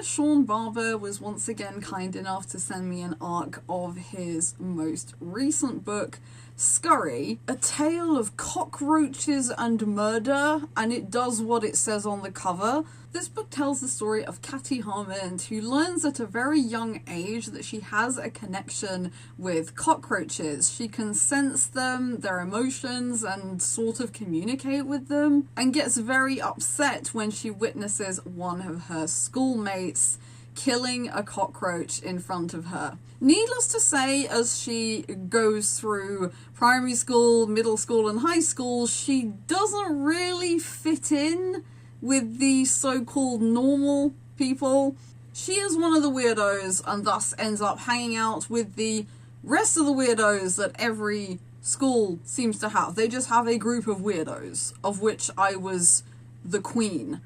Seann Barbour was once again kind enough to send me an arc of his most recent book, Scurry, a tale of cockroaches and murder, and it does what it says on the cover. This book tells the story of Catty Hammond, who learns at a very young age that she has a connection with cockroaches. She can sense them, their emotions, and sort of communicate with them, and gets very upset when she witnesses one of her schoolmates killing a cockroach in front of her. Needless to say, as she goes through primary school, middle school, and high school, she doesn't really fit in with the so-called normal people. She is one of the weirdos and thus ends up hanging out with the rest of the weirdos that every school seems to have. They just have a group of weirdos, of which I was the queen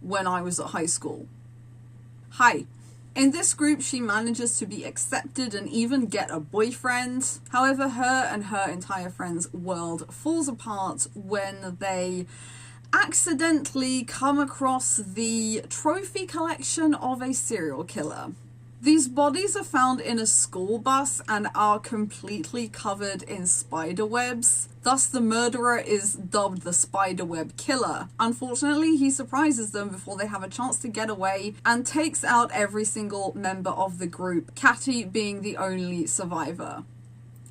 when I was at high school. Hi. In this group, she manages to be accepted and even get a boyfriend. However, her and her entire friend's world falls apart when they accidentally come across the trophy collection of a serial killer. These bodies are found in a school bus and are completely covered in spider webs. Thus, the murderer is dubbed the spiderweb killer. Unfortunately, he surprises them before they have a chance to get away and takes out every single member of the group, Catty being the only survivor.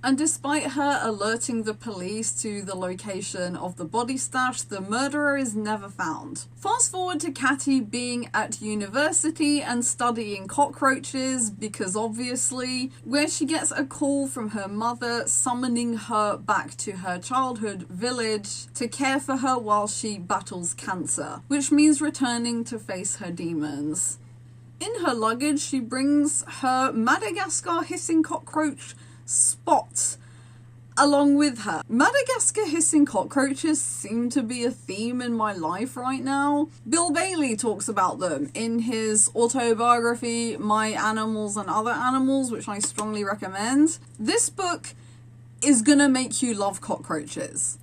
And despite her alerting the police to the location of the body stash, the murderer is never found. Fast forward to Catty being at university and studying cockroaches, because obviously, where she gets a call from her mother summoning her back to her childhood village to care for her while she battles cancer, which means returning to face her demons. In her luggage, she brings her Madagascar hissing cockroach Spot along with her. Madagascar hissing cockroaches seem to be a theme in my life right now. Bill Bailey talks about them in his autobiography, My Animals and Other Animals, which I strongly recommend. This book is gonna make you love cockroaches.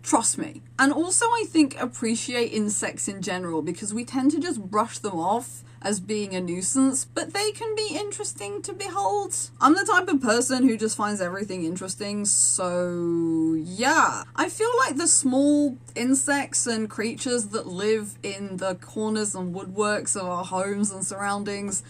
Trust me. And also, I think, appreciate insects in general, because we tend to just brush them off as being a nuisance, but they can be interesting to behold. I'm the type of person who just finds everything interesting, so yeah. I feel like the small insects and creatures that live in the corners and woodworks of our homes and surroundings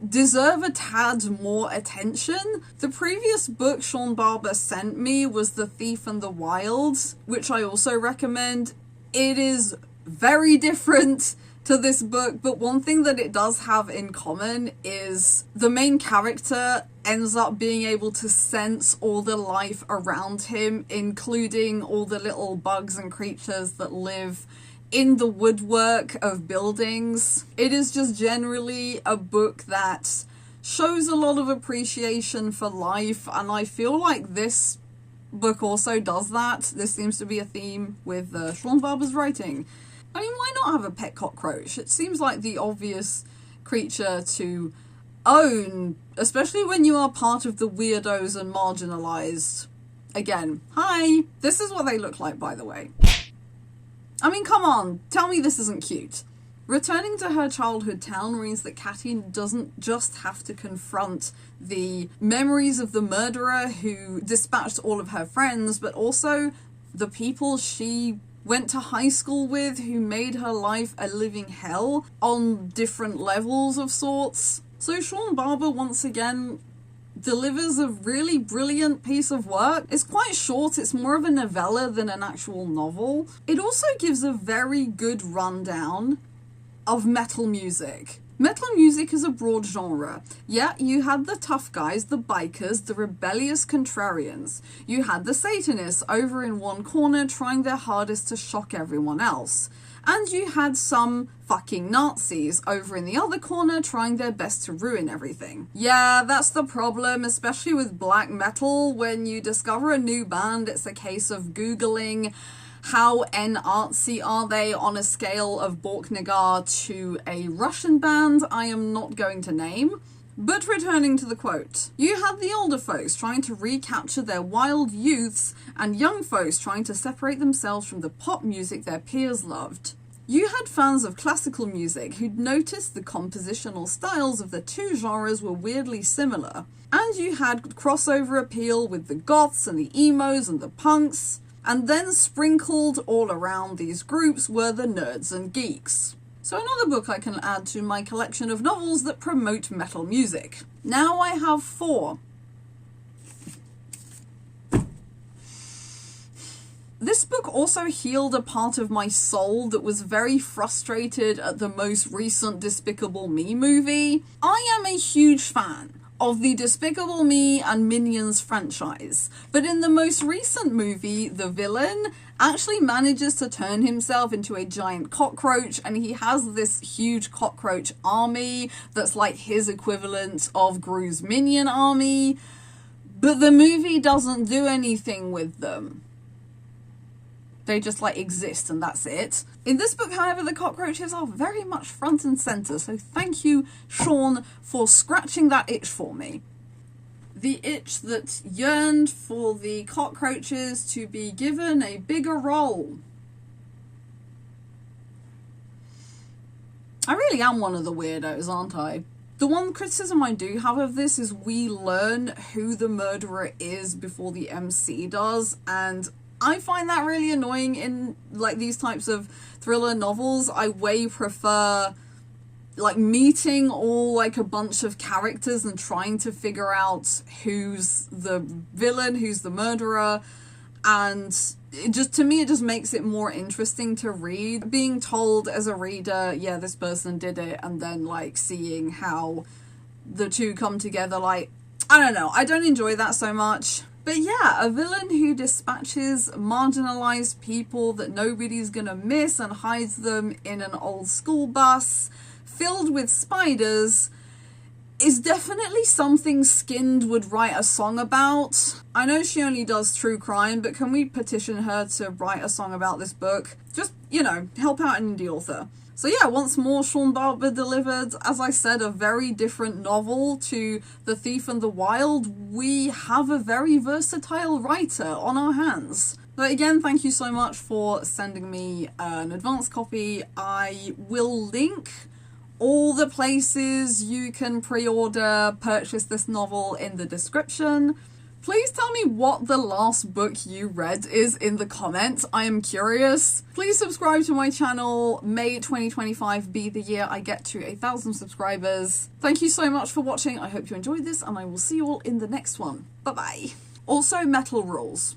deserve a tad more attention. The previous book Seann Barbour sent me was The Thief and the Wild, which I also recommend. It is very different to this book, but one thing that it does have in common is the main character ends up being able to sense all the life around him, including all the little bugs and creatures that live in the woodwork of buildings. It is just generally a book that shows a lot of appreciation for life, and I feel like this book also does that. This seems to be a theme with Seann Barbour's writing. I mean, why not have a pet cockroach? It seems like the obvious creature to own, especially when you are part of the weirdos and marginalized. Again, hi! This is what they look like, by the way. I mean, come on, tell me this isn't cute. Returning to her childhood town means that Catty doesn't just have to confront the memories of the murderer who dispatched all of her friends, but also the people she went to high school with who made her life a living hell on different levels of sorts. So Seann Barbour once again delivers a really brilliant piece of work. It's quite short, it's more of a novella than an actual novel. It also gives a very good rundown of metal music. Metal music is a broad genre. Yeah, you had the tough guys, the bikers, the rebellious contrarians. You had the Satanists over in one corner trying their hardest to shock everyone else. And you had some fucking Nazis over in the other corner trying their best to ruin everything. Yeah, that's the problem, especially with black metal. When you discover a new band, it's a case of Googling how N-artsy are they on a scale of Borknagar to a Russian band I am not going to name. But returning to the quote, you had the older folks trying to recapture their wild youths and young folks trying to separate themselves from the pop music their peers loved. You had fans of classical music who'd noticed the compositional styles of the two genres were weirdly similar, and you had crossover appeal with the goths and the emos and the punks, and then sprinkled all around these groups were the nerds and geeks. So another book I can add to my collection of novels that promote metal music. Now I have 4. This book also healed a part of my soul that was very frustrated at the most recent Despicable Me movie. I am a huge fan of the Despicable Me and Minions franchise, but in the most recent movie, the villain actually manages to turn himself into a giant cockroach, and he has this huge cockroach army that's like his equivalent of Gru's Minion army, but the movie doesn't do anything with them. They just like exist and that's it. In this book, however, the cockroaches are very much front and centre, so thank you, Seann, for scratching that itch for me. The itch that yearned for the cockroaches to be given a bigger role. I really am one of the weirdos, aren't I? The one criticism I do have of this is we learn who the murderer is before the MC does, and I find that really annoying in like these types of thriller novels. I way prefer like meeting all like a bunch of characters and trying to figure out who's the villain, who's the murderer, and it just, to me, it just makes it more interesting to read. Being told as a reader, yeah, this person did it, and then like seeing how the two come together, like, I don't know, I don't enjoy that so much. But yeah, a villain who dispatches marginalized people that nobody's gonna miss and hides them in an old school bus filled with spiders is definitely something Skynd would write a song about. I know she only does true crime, but can we petition her to write a song about this book? Just, you know, help out an indie author. So yeah, once more, Seann Barbour delivered, as I said, a very different novel to The Thief and the Wild. We have a very versatile writer on our hands. But again, thank you so much for sending me an advance copy. I will link all the places you can pre-order, purchase this novel in the description. Please tell me what the last book you read is in the comments. I am curious. Please subscribe to my channel. May 2025 be the year I get to 1,000 subscribers. Thank you so much for watching. I hope you enjoyed this, and I will see you all in the next one. Bye-bye. Also, metal rules.